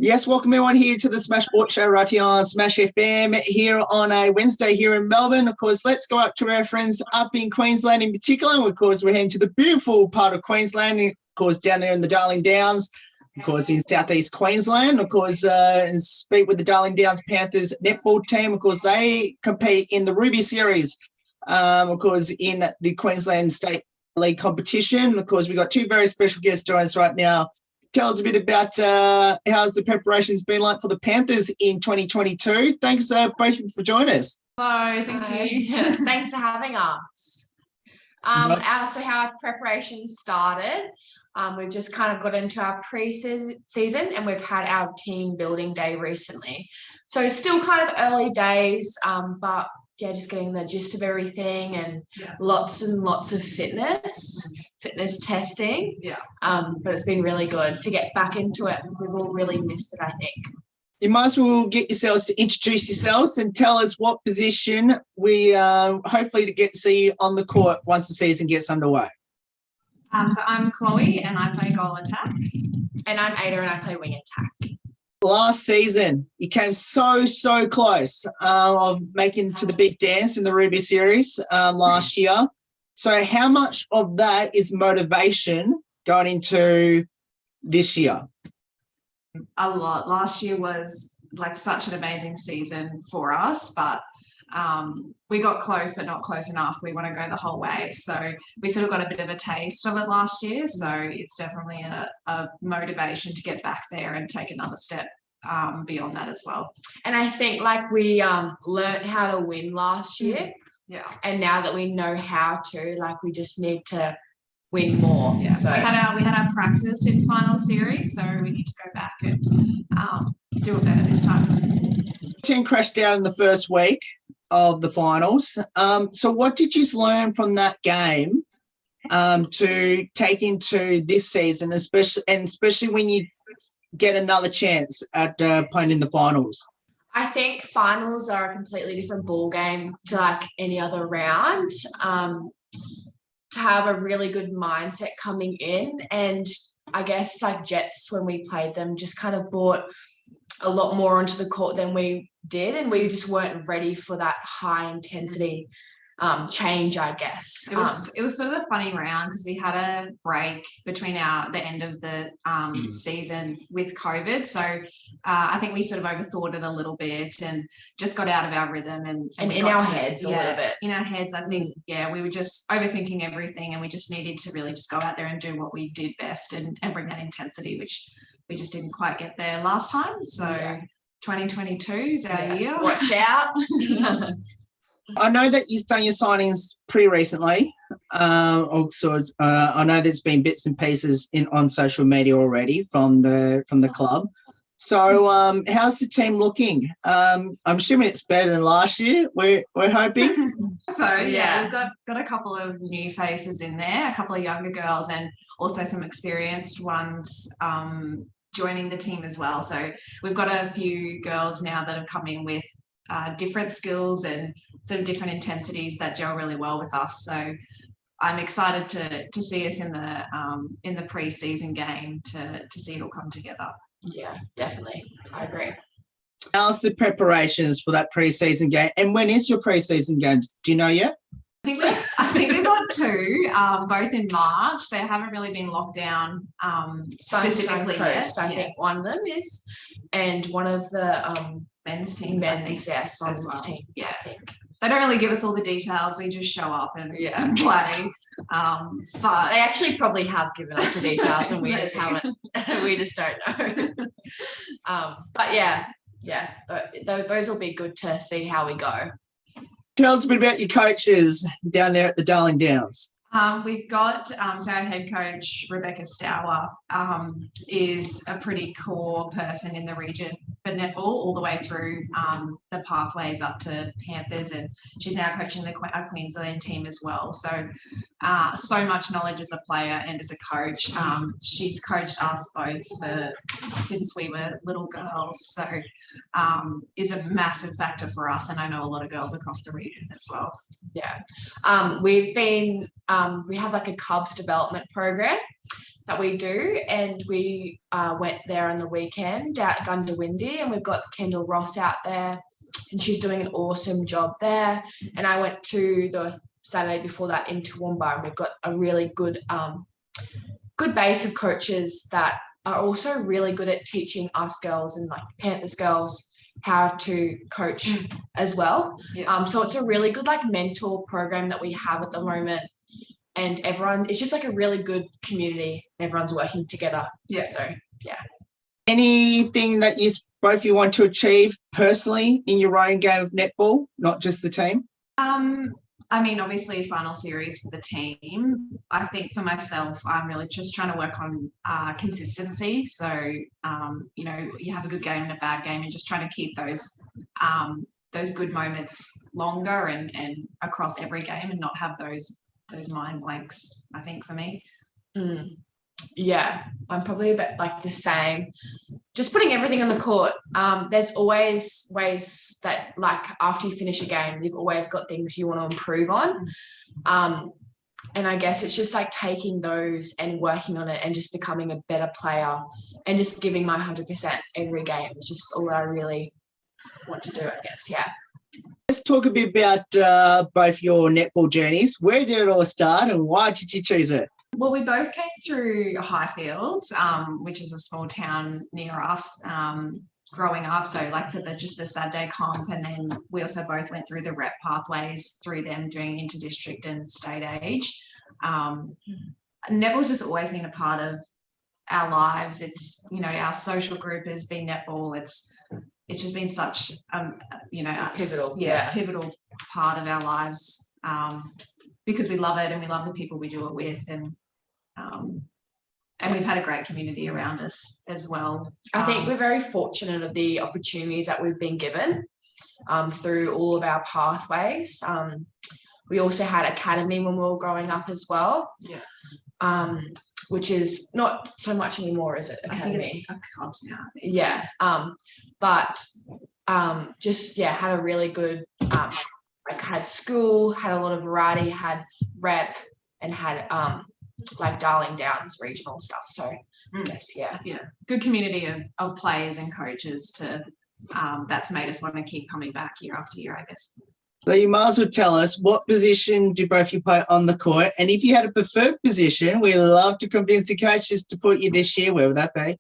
Yes, welcome everyone here to the Smash Sports Show right here on Smash FM here on a Wednesday here in Melbourne. Of course, let's go up to our friends up in Queensland in particular. And of course, we're heading to the beautiful part of Queensland, of course, down there in the Darling Downs, of course, in southeast Queensland. Of course, and speak with the Darling Downs Panthers netball team. Of course, they compete in the Ruby Series, of course, in the Queensland State League competition. Of course, we've got two very special guests joining us right now. Tell us a bit about how's the preparations been like for the Panthers in 2022. Thanks both for joining us. Hello, thank you. Thanks for having us. So how our preparations started, we've just kind of got into our pre-season and we've had our team building day recently. So still kind of early days, but yeah, just getting the gist of everything and lots and lots of fitness testing. Yeah. But it's been really good to get back into it. We've all really missed it, I think. You might as well get yourselves to introduce yourselves and tell us what position we hopefully to get to see on the court once the season gets underway. So I'm Khloe and I play goal attack. And I'm Ada and I play wing attack. Last season, you came so close of making to the big dance in the Ruby Series last year. So how much of that is motivation going into this year? A lot. Last year was like such an amazing season for us, but we got close, but not close enough. We want to go the whole way. So we sort of got a bit of a taste of it last year. So it's definitely a motivation to get back there and take another step beyond that as well. And I think like we learned how to win last year. Yeah. And now that we know how to, like we just need to win more. Yeah. So we had our practice in final series, so we need to go back and do it better this time. Team crashed out in the first week of the finals. So what did you learn from that game to take into this season, especially when you get another chance at playing in the finals? I think finals are a completely different ball game to like any other round. To have a really good mindset coming in, and I guess like Jets when we played them just kind of brought a lot more onto the court than we did, and we just weren't ready for that high intensity change, I guess. It was sort of a funny round because we had a break between the end of the season with COVID. So I think we sort of overthought it a little bit and just got out of our rhythm and in our heads a little bit. In our heads, I think, we were just overthinking everything and we just needed to really just go out there and do what we did best and bring that intensity, which we just didn't quite get there last time. So 2022 is our year. Watch out. I know that you've done your signings pretty recently. Also, I know there's been bits and pieces on social media already from the club. So how's the team looking? I'm assuming it's better than last year. We're hoping. So we've got a couple of new faces in there, a couple of younger girls, and also some experienced ones joining the team as well. So we've got a few girls now that have come in with different skills and sort of different intensities that gel really well with us. So I'm excited to see us in the pre-season game to see it all come together. Yeah, definitely. I agree. How's the preparations for that pre-season game? And when is your pre-season game? Do you know yet? I think we've got two, both in March. They haven't really been locked down specifically yet. I think one of them is, and one of the men's teams. Men's team. Yeah, I think. They don't really give us all the details. We just show up and play. But they actually probably have given us the details, and we just haven't. We just don't know. But those will be good to see how we go. Tell us a bit about your coaches down there at the Darling Downs. We've got so our head coach Rebecca Stour is a pretty core person in the region for netball all the way through the pathways up to Panthers, and she's now coaching our Queensland team as well. So so much knowledge as a player and as a coach. She's coached us both since we were little girls, so is a massive factor for us, and I know a lot of girls across the region as well. We have like a Cubs development program that we do, and we went there on the weekend out at Gundawindi, and we've got Kendall Ross out there, and she's doing an awesome job there. And I went to the Saturday before that in Toowoomba, and we've got a really good good base of coaches that are also really good at teaching us girls and like Panthers girls how to coach as well. Yeah. So it's a really good like mentor program that we have at the moment, and everyone, it's just like a really good community. Everyone's working together. Yeah. So Anything that both you want to achieve personally in your own game of netball, not just the team? I mean, obviously final series for the team. I think for myself, I'm really just trying to work on consistency. So, you know, you have a good game and a bad game, and just trying to keep those good moments longer and across every game, and not have those mind blanks, I think, for me. Yeah, I'm probably a bit like the same. Just putting everything on the court. There's always ways that, like, after you finish a game, you've always got things you want to improve on. And I guess it's just like taking those and working on it and just becoming a better player and just giving my 100% every game. It's just all I really want to do, I guess. Yeah. Let's talk a bit about both your netball journeys. Where did it all start, and why did you choose it? Well, we both came through Highfield, which is a small town near us, growing up. So like for just the Saturday comp, and then we also both went through the rep pathways through them, doing interdistrict and state age. Netball's just always been a part of our lives. It's, you know, our social group has been netball. It's just been such, you know, pivotal part of our lives, because we love it and we love the people we do it with, and we've had a great community around us as well. I think we're very fortunate of the opportunities that we've been given through all of our pathways. We also had academy when we were growing up as well. Yeah. Which is not so much anymore, is it? Academy? I think it's a clubs now. Yeah. But just had a really good like had school, had a lot of variety, had rep, and had like Darling Downs regional stuff. So I guess good community of players and coaches to that's made us want to keep coming back year after year, I guess. So you might as well tell us, what position do both you play on the court? And if you had a preferred position, we love to convince the coaches to put you this year. Where would that be?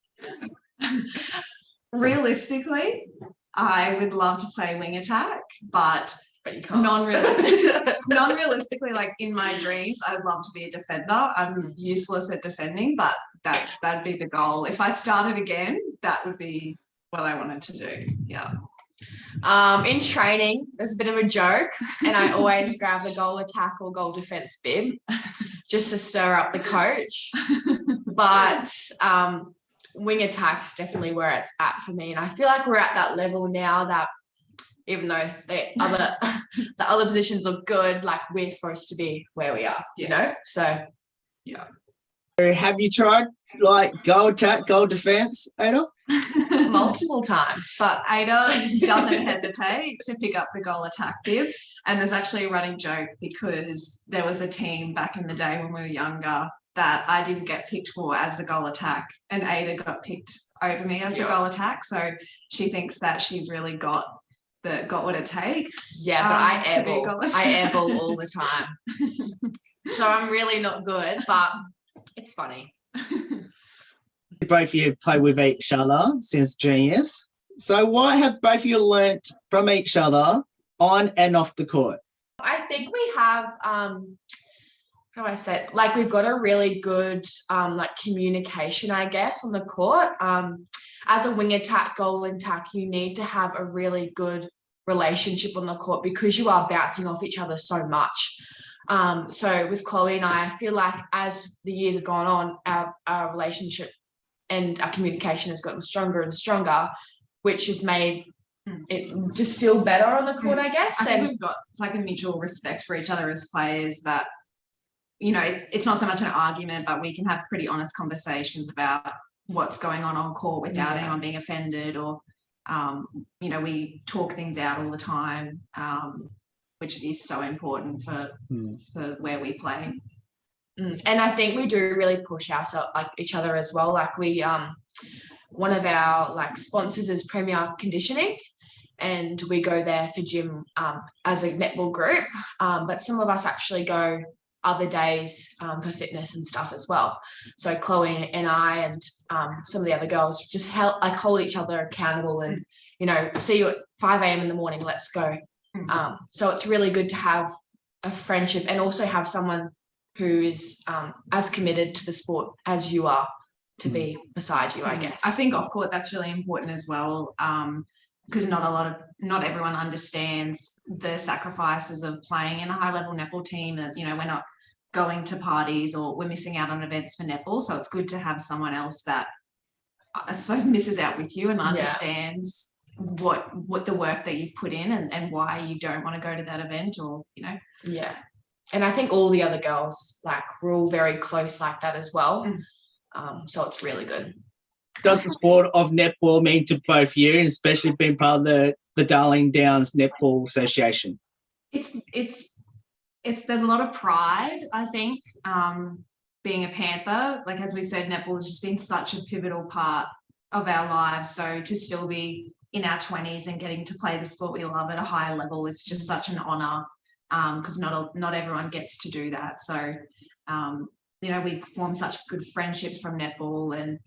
Realistically, I would love to play wing attack, but you can't. Non-realistically, like in my dreams, I'd love to be a defender. I'm useless at defending, but that'd be the goal. If I started again, that would be what I wanted to do. Yeah. In training, there's a bit of a joke, and I always grab the goal attack or goal defense bib just to stir up the coach. But wing attack is definitely where it's at for me, and I feel like we're at that level now that even though the other positions are good, like we're supposed to be where we are, you know. So yeah. Have you tried like goal attack, goal defense, Ada? Multiple times, but Ada doesn't hesitate to pick up the goal attack bib. And there's actually a running joke, because there was a team back in the day when we were younger that I didn't get picked for as the goal attack, and Ada got picked over me as the goal attack. So she thinks that she's really got what it takes. Yeah, but I airball all the time. So I'm really not good, but it's funny. Both of you play with each other since juniors. So what have both of you learnt from each other on and off the court? I think we have, how do I say it? Like we've got a really good like communication, I guess, on the court. As a wing attack, goal attack, you need to have a really good relationship on the court, because you are bouncing off each other so much. So with Khloe and I feel like as the years have gone on, our relationship and our communication has gotten stronger and stronger, which has made it just feel better on the court, I guess. I think we've got like a mutual respect for each other as players, that, you know, it's not so much an argument, but we can have pretty honest conversations about what's going on court without anyone being offended, or, you know, we talk things out all the time, which is so important for where we play. And I think we do really push ourselves, like each other as well. Like we, one of our like sponsors is Premier Conditioning, and we go there for gym as a netball group. But some of us actually go other days for fitness and stuff as well. So Khloe and I and some of the other girls just help like hold each other accountable and, you know, see you at 5 a.m. in the morning, let's go. So it's really good to have a friendship and also have someone who is as committed to the sport as you are to be beside you, I guess. I think off court that's really important as well, because not everyone understands the sacrifices of playing in a high level netball team. That, you know, we're not going to parties or we're missing out on events for netball. So it's good to have someone else that I suppose misses out with you and understands what the work that you've put in and why you don't want to go to that event, or, you know. Yeah. And I think all the other girls, like, we're all very close like that as well. So it's really good. Does the sport of netball mean to both you, and especially being part of the Darling Downs Netball Association? It's there's a lot of pride, I think, being a Panther. Like, as we said, netball has just been such a pivotal part of our lives. So to still be in our 20s and getting to play the sport we love at a higher level, it's just such an honour, because not everyone gets to do that. So, you know, we form such good friendships from netball, and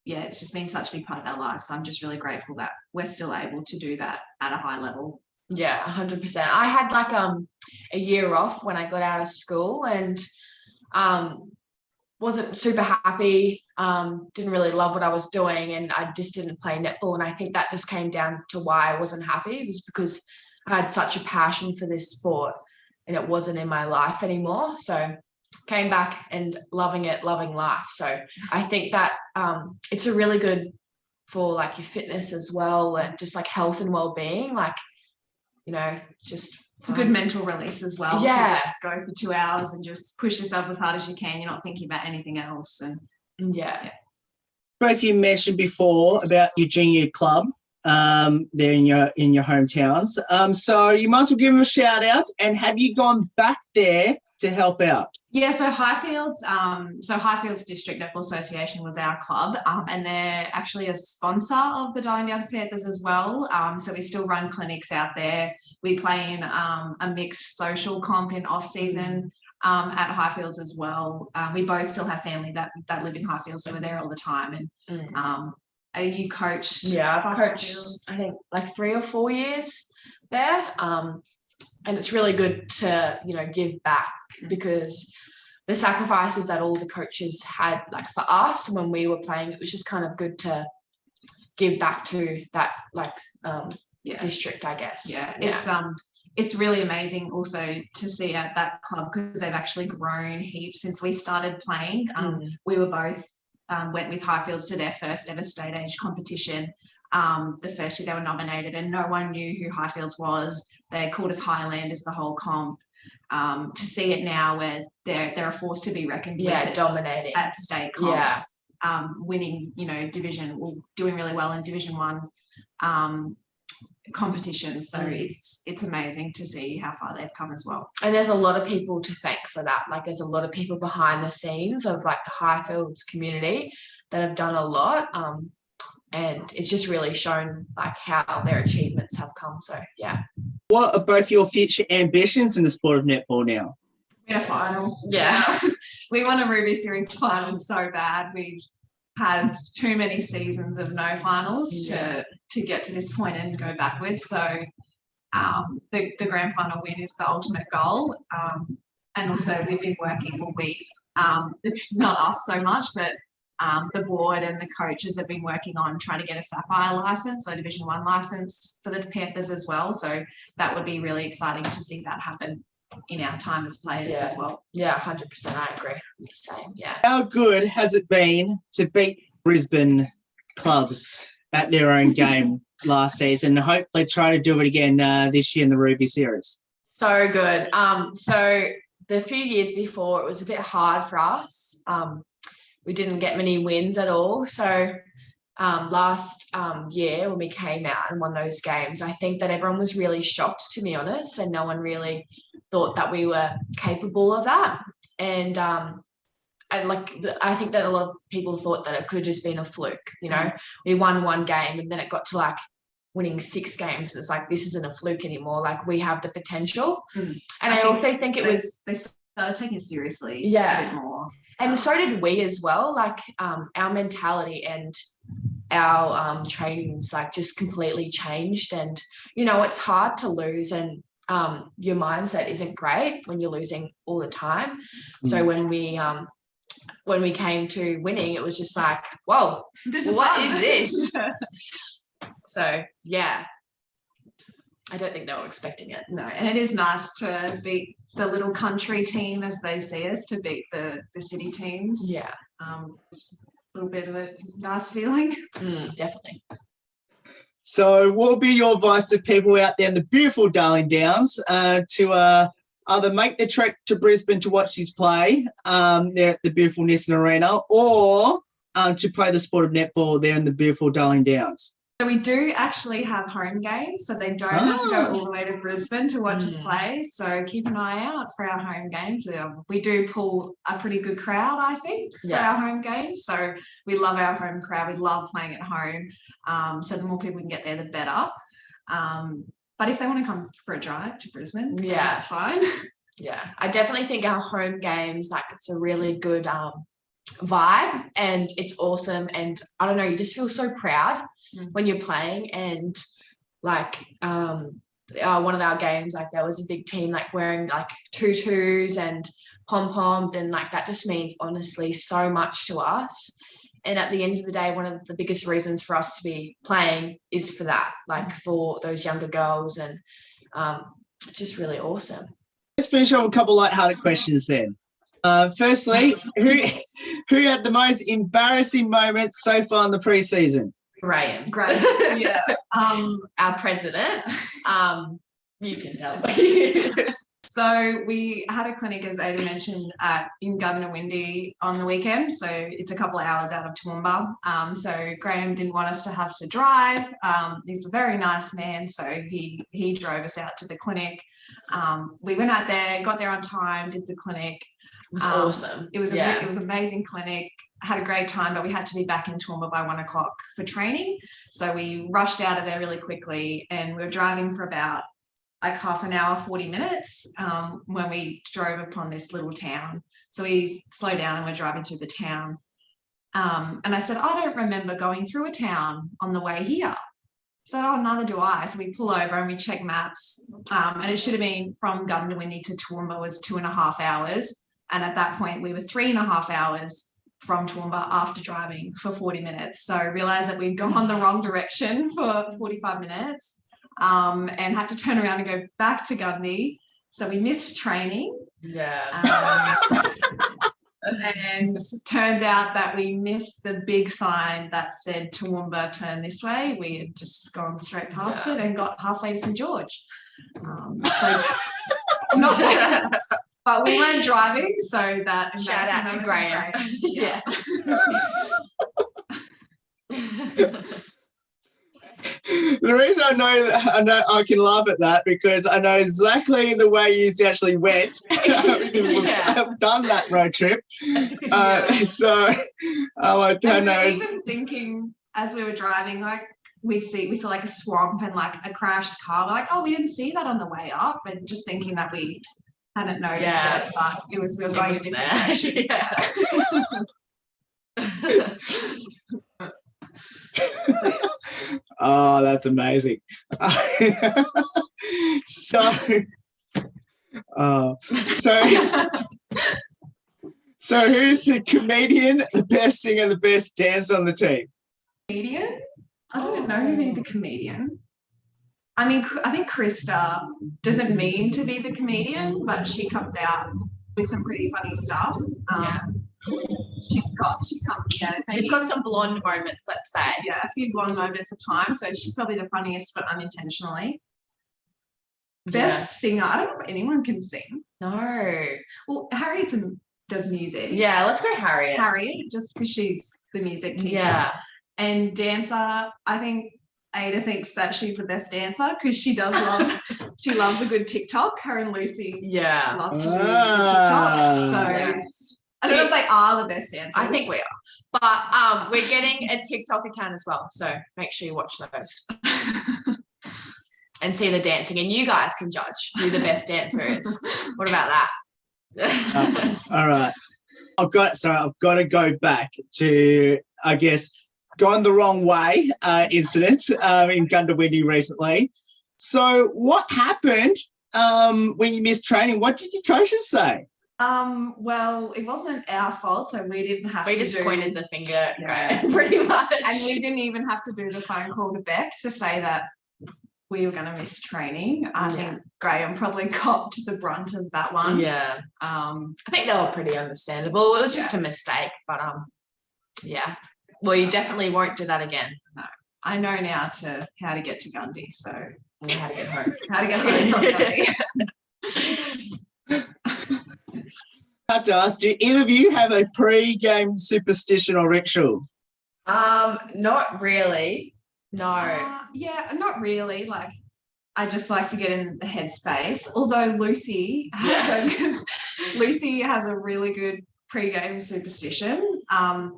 it's just been such a big part of our lives. So I'm just really grateful that we're still able to do that at a high level. Yeah, 100%. I had like a year off when I got out of school, and wasn't super happy, didn't really love what I was doing, and I just didn't play netball. And I think that just came down to why I wasn't happy. It was because I had such a passion for this sport and it wasn't in my life anymore. So came back and loving it, loving life. So I think that it's a really good for like your fitness as well, and just like health and well-being. Like, you know, it's a good mental release as well. Yeah. To just go for 2 hours and just push yourself as hard as you can. You're not thinking about anything else. And yeah. Both you mentioned before about your junior club there in your hometowns. So you might as well give them a shout out. And have you gone back there to help out? Yeah, so Highfields District Netball Association was our club, and they're actually a sponsor of the Darling Downs Panthers as well. So we still run clinics out there. We play in a mixed social comp in off season at Highfields as well. We both still have family that live in Highfields, so we're there all the time. And are you coached? Yeah, I've coached I think like 3 or 4 years there. And it's really good to, you know, give back, because the sacrifices that all the coaches had, like for us when we were playing, it was just kind of good to give back to that, like, district, I guess. Yeah, it's really amazing also to see at that club, because they've actually grown heaps since we started playing. We were both went with Highfields to their first ever state age competition. The first year they were nominated, and no one knew who Highfields was. They called us Highlanders the whole comp. To see it now where they're a force to be reckoned with, dominating at state comps, winning, you know, doing really well in Division 1 competitions. So it's amazing to see how far they've come as well. And there's a lot of people to thank for that. Like, there's a lot of people behind the scenes of like the Highfields community that have done a lot. And it's just really shown like how their achievements have come. So, yeah. What are both your future ambitions in the sport of netball now? Win a final. Yeah. We want a Ruby Series final so bad. We've had too many seasons of no finals to get to this point and go backwards. So the grand final win is the ultimate goal. And also we've been working all week. Not us so much, but the board and the coaches have been working on trying to get a Sapphire license, so Division 1 license for the Panthers as well. So that would be really exciting to see that happen in our time as players as well. Yeah, 100%. I agree. I'm the same. Yeah. How good has it been to beat Brisbane clubs at their own game last season, and hopefully try to do it again this year in the Ruby Series? So good. So the few years before, it was a bit hard for us. We didn't get many wins at all. So last year when we came out and won those games, I think that everyone was really shocked, to be honest, and no one really thought that we were capable of that. And I think that a lot of people thought that it could have just been a fluke. You know, we won one game and then it got to like winning 6 games. And it's like, this isn't a fluke anymore. Like, we have the potential. And I also think they started taking it seriously a bit more. And so did we as well. Like, our mentality and our trainings like just completely changed. And, you know, it's hard to lose, and your mindset isn't great when you're losing all the time. So when we came to winning, it was just like, whoa, what is this? So yeah, I don't think they were expecting it. No, and it is nice to beat the little country team as they see us, to beat the city teams. Yeah. It's a little bit of a nice feeling. Definitely. So what would be your advice to people out there in the beautiful Darling Downs to either make the trek to Brisbane to watch these play there at the beautiful Nissan Arena, or to play the sport of netball there in the beautiful Darling Downs? So we do actually have home games, so they don't have to go all the way to Brisbane to watch us play. So keep an eye out for our home games. We do pull a pretty good crowd, I think, for our home games. So we love our home crowd. We love playing at home. So the more people can get there, the better. But if they want to come for a drive to Brisbane, that's fine. Yeah, I definitely think our home games, like, it's a really good vibe, and it's awesome. And I don't know, you just feel so proud when you're playing. And like one of our games, like, there was a big team like wearing like tutus and pom-poms, and like that just means honestly so much to us. And at the end of the day, one of the biggest reasons for us to be playing is for that, like for those younger girls. And it's just really awesome. Let's finish off with a couple lighthearted questions then. Firstly, who had the most embarrassing moments so far in the preseason? Graham. Yeah. Our president. You can tell. So we had a clinic, as Ada mentioned, in Gundawindi on the weekend. So it's a couple of hours out of Toowoomba. So Graham didn't want us to have to drive. He's a very nice man, so he drove us out to the clinic. We went out there, got there on time, did the clinic. It was awesome. It was an amazing clinic. Had a great time, but we had to be back in Toowoomba by 1 o'clock for training. So we rushed out of there really quickly, and we were driving for about like half an hour, 40 minutes when we drove upon this little town. So we slowed down and we're driving through the town. And I said, I don't remember going through a town on the way here. So, neither do I. So we pull over and we check maps. And it should have been from Gundawindi to Toowoomba was 2.5 hours. And at that point, we were 3.5 hours from Toowoomba after driving for 40 minutes. So I realized that we'd gone the wrong direction for 45 minutes and had to turn around and go back to Gundy. So we missed training. Yeah. And turns out that we missed the big sign that said Toowoomba, turn this way. We had just gone straight past it and got halfway to St. George. But we weren't driving, so that shout out to Graham. Yeah. The reason I know I can laugh at that, because I know exactly the way you actually went because we've done that road trip. So I don't know. Even thinking as we were driving, like we saw like a swamp and like a crashed car. We're like, oh, we didn't see that on the way up, and just thinking that we hadn't noticed it, but we were going a different direction. Oh, that's amazing. So who's the comedian, the best singer, the best dancer on the team? Comedian? I don't know who's the comedian. I mean, I think Krista doesn't mean to be the comedian, but she comes out with some pretty funny stuff. She's got some blonde moments, let's say. Yeah, a few blonde moments of time. So she's probably the funniest, but unintentionally. Best singer. I don't know if anyone can sing. No. Well, Harriet does music. Yeah, let's go Harriet. Just because she's the music teacher. Yeah. And dancer, I think Ada thinks that she's the best dancer because she loves a good TikTok. Her and Lucy love to do the TikToks. So I don't know if they are the best dancers. I think we are. But we're getting a TikTok account as well. So make sure you watch those. And see the dancing. And you guys can judge who the best dancer is. What about that? All right. I've got to go back to, I guess, gone the wrong way incident in Gundawindi recently. So what happened when you missed training? What did your coaches say? Well, it wasn't our fault, so we didn't have to. We just pointed the finger, pretty much. And we didn't even have to do the phone call to Beck to say that we were going to miss training. I think Graham probably copped the brunt of that one. Yeah. I think they were pretty understandable. It was just a mistake, but yeah. Well, you definitely won't do that again. No. I know now how to get to Gundy, so how to get home. How to get home from Gundy. I have to ask, do either of you have a pre-game superstition or ritual? Not really. No. Yeah, not really. Like, I just like to get in the headspace. Although Lucy has a really good pre-game superstition.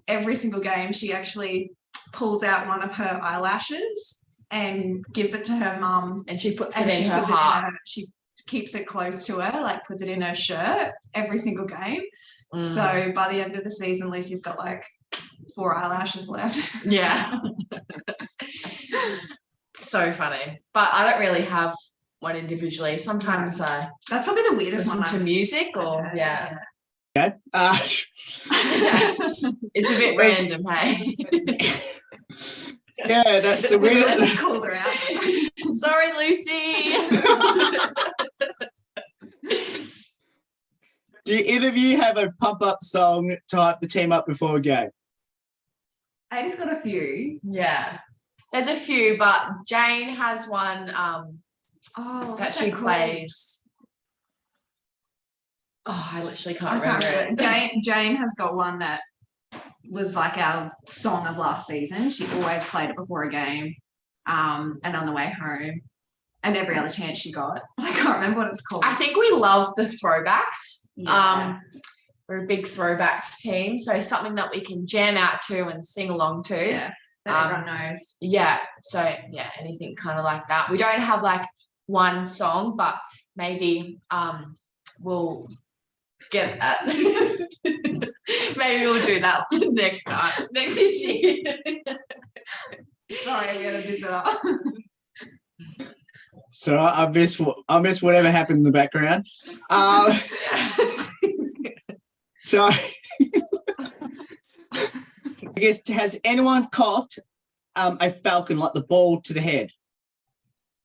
Every single game, she actually pulls out one of her eyelashes and gives it to her mum, and she puts it in her heart. She keeps it close to her, like puts it in her shirt every single game. So by the end of the season, Lucy's got like 4 eyelashes left. Yeah. So funny. But I don't really have one individually. Sometimes I that's probably the weirdest listen one to music or Okay. It's a bit random, hey. Yeah, that's the weirdest. Just called her out. Sorry, Lucy. Do either of you have a pump-up song to hype the team up before a game? Ada's got a few. Yeah. There's a few, but Jane has one that she plays. Oh, I literally can't remember it. Jane has got one that was like our song of last season. She always played it before a game and on the way home and every other chance she got. I can't remember what it's called. I think we love the throwbacks. Yeah. We're a big throwbacks team, so something that we can jam out to and sing along to. Yeah, that everyone knows. Yeah, so yeah, anything kind of like that. We don't have like one song, but maybe we'll get that. Maybe we'll do that next time, next year. Sorry, I'm gonna miss it up. So I miss whatever happened in the background. So I guess, has anyone caught a falcon, like the ball to the head?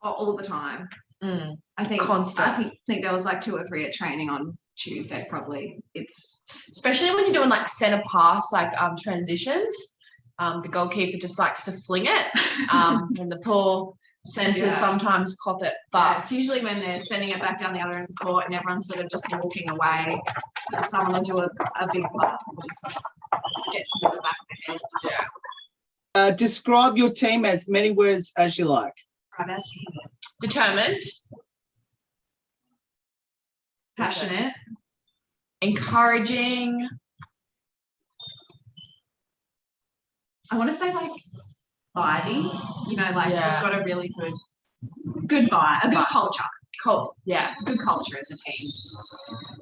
All the time. I think constant. I think there was like 2 or 3 at training on Tuesday. Probably it's especially when you're doing like centre pass, like transitions. The goalkeeper just likes to fling it, and the poor centres sometimes cop it. But it's usually when they're sending it back down the other end of the court and everyone's sort of just walking away. Someone will do a big pass and just get to the back of the head. Yeah. Describe your team as many words as you like. Determined, passionate, encouraging. I want to say like vibey. We've got a really good vibe, a good culture. Cool. Yeah, good culture as a team.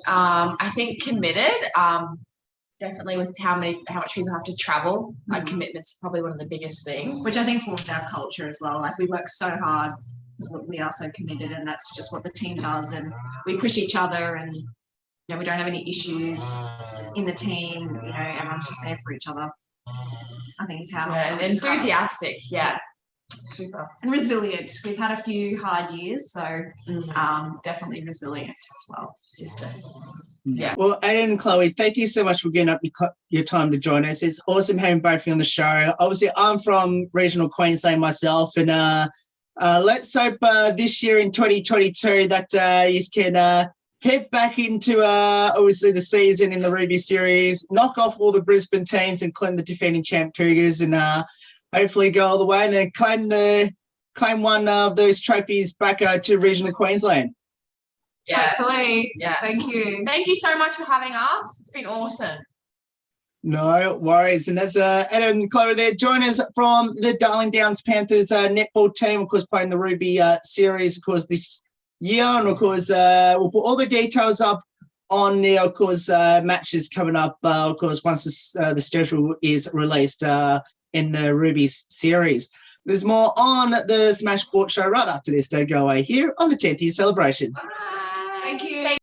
I think committed. Definitely with how much people have to travel. Like commitment's probably one of the biggest things. Which I think forms our culture as well. Like we work so hard, we are so committed, and that's just what the team does. And we push each other, and we don't have any issues in the team. Everyone's just there for each other. I think it's how. Yeah, and enthusiastic. Yeah. Super. And resilient. We've had a few hard years, so definitely resilient as well. Sister. Yeah. Well, Aiden and Khloe, thank you so much for giving up your time to join us. It's awesome having both of you on the show. Obviously, I'm from regional Queensland myself, and let's hope this year in 2022 that you can head back into obviously the season in the Ruby Series, knock off all the Brisbane teams and claim the defending champ Cougars, and hopefully go all the way and claim the claim one of those trophies back to regional Queensland. Yes. Hopefully. Yes. Thank you. Thank you so much for having us. It's been awesome. No worries. And as Ed and Khloe there, join us from the Darling Downs Panthers netball team, of course, playing the Ruby series, of course, this year. And of course, we'll put all the details up on there, of course, matches coming up, of course, once the schedule is released in the Ruby series. There's more on the Smash Sports Show right after this. Don't go away here on the 10th year celebration. Bye. Thank you.